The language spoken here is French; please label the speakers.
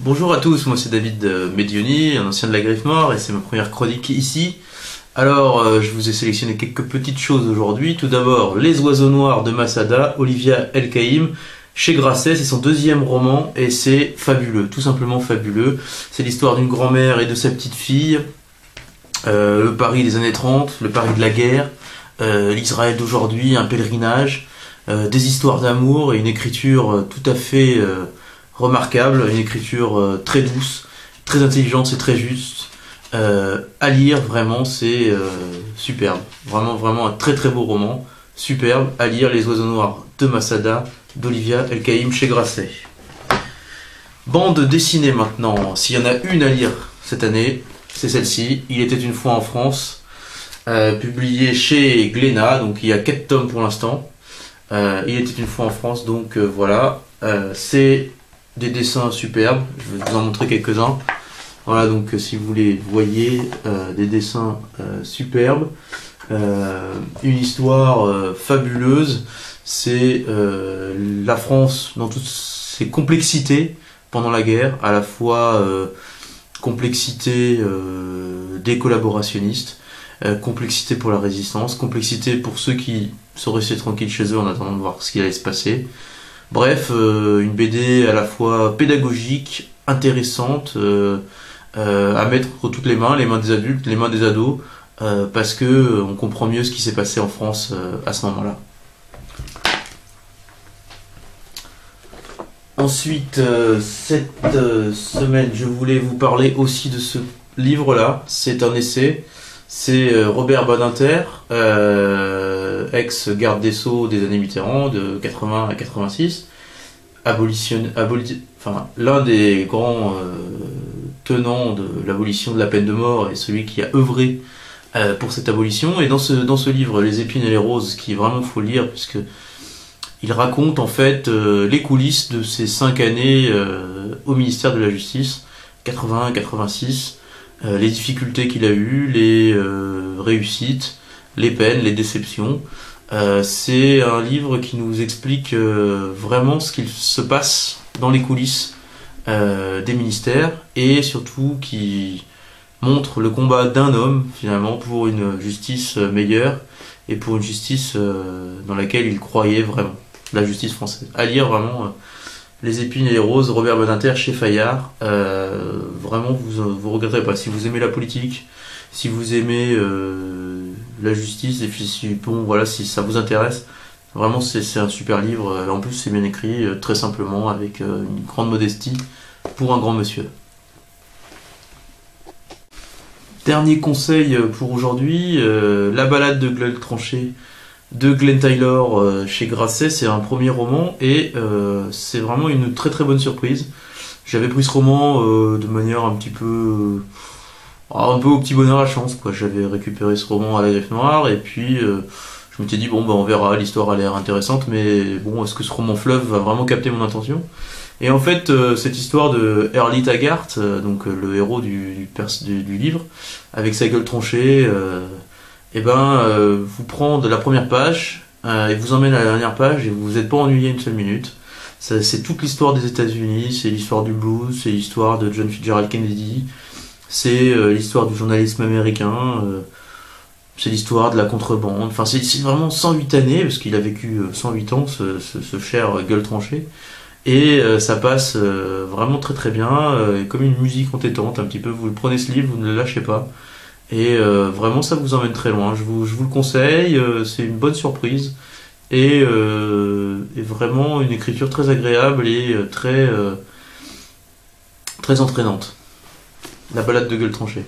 Speaker 1: Bonjour à tous, moi c'est David Medioni, un ancien de la Griffe Noire, et c'est ma première chronique ici. Alors, je vous ai sélectionné quelques petites choses aujourd'hui. Tout d'abord, Les Oiseaux Noirs de Masada, Olivia El-Kaïm, chez Grasset. C'est son deuxième roman, et c'est fabuleux, tout simplement fabuleux. C'est l'histoire d'une grand-mère et de sa petite-fille, le Paris des années 30, le Paris de la guerre, l'Israël d'aujourd'hui, un pèlerinage, des histoires d'amour et une écriture tout à fait remarquable, une écriture très douce, très intelligente et très juste. À lire, vraiment, c'est superbe. Vraiment un très très beau roman, superbe. À lire, Les Oiseaux Noirs de Masada, d'Olivia El-Kaïm chez Grasset. Bande dessinée maintenant. S'il y en a une à lire cette année, c'est celle-ci. Il était une fois en France, publiée chez Glénat, donc il y a 4 tomes pour l'instant. Il était une fois en France, donc voilà. C'est des dessins superbes, je vais vous en montrer quelques-uns. Voilà, donc si vous les voyez, des dessins superbes, une histoire fabuleuse. C'est la France dans toutes ses complexités pendant la guerre, à la fois complexité des collaborationnistes, complexité pour la résistance, complexité pour ceux qui sont restés tranquilles chez eux en attendant de voir ce qui allait se passer. Bref, une BD à la fois pédagogique, intéressante, à mettre entre toutes les mains des adultes, les mains des ados, parce que on comprend mieux ce qui s'est passé en France à ce moment-là. Ensuite, cette semaine, je voulais vous parler aussi de ce livre-là. C'est un essai. C'est Robert Badinter, ex-garde des Sceaux des années Mitterrand, de 80 à 86, l'un des grands tenants de l'abolition de la peine de mort et celui qui a œuvré pour cette abolition. Et dans ce livre, Les épines et les roses, qui vraiment faut lire, puisque il raconte en fait les coulisses de ces 5 années au ministère de la Justice, 81-86, les difficultés qu'il a eues, les réussites, les peines, les déceptions. C'est un livre qui nous explique vraiment ce qu'il se passe dans les coulisses des ministères, et surtout qui montre le combat d'un homme finalement pour une justice meilleure et pour une justice dans laquelle il croyait vraiment, la justice française. À lire vraiment. Les épines et les roses, Robert Badinter chez Fayard. Vraiment, vous regretterez pas. Si vous aimez la politique, si vous aimez la justice, et puis si ça vous intéresse, vraiment c'est un super livre. En plus, c'est bien écrit, très simplement, avec une grande modestie pour un grand monsieur. Dernier conseil pour aujourd'hui, La balade de Gueule tranchée de Glenn Taylor chez Grasset. C'est un premier roman, et c'est vraiment une très très bonne surprise. J'avais pris ce roman de manière un peu au petit bonheur à chance, quoi. J'avais récupéré ce roman à la Griffe Noire, et puis je m'étais dit bon on verra, l'histoire a l'air intéressante, mais bon, est-ce que ce roman fleuve va vraiment capter mon attention? Et en fait, cette histoire de Early Taggart, donc le héros du livre, avec sa gueule tranchée, vous prend de la première page et vous emmène à la dernière page, et vous n'êtes pas ennuyé une seule minute. C'est toute l'histoire des États-Unis, c'est l'histoire du blues, c'est l'histoire de John Fitzgerald Kennedy, c'est l'histoire du journalisme américain, c'est l'histoire de la contrebande. Enfin, c'est vraiment 108 années, parce qu'il a vécu 108 ans, ce cher gueule tranchée. Et ça passe vraiment très très bien, comme une musique entêtante un petit peu. Vous prenez ce livre, vous ne le lâchez pas. Et vraiment, ça vous emmène très loin. Je vous le conseille, c'est une bonne surprise. Et vraiment une écriture très agréable et très entraînante. La balade de Gueule tranchée.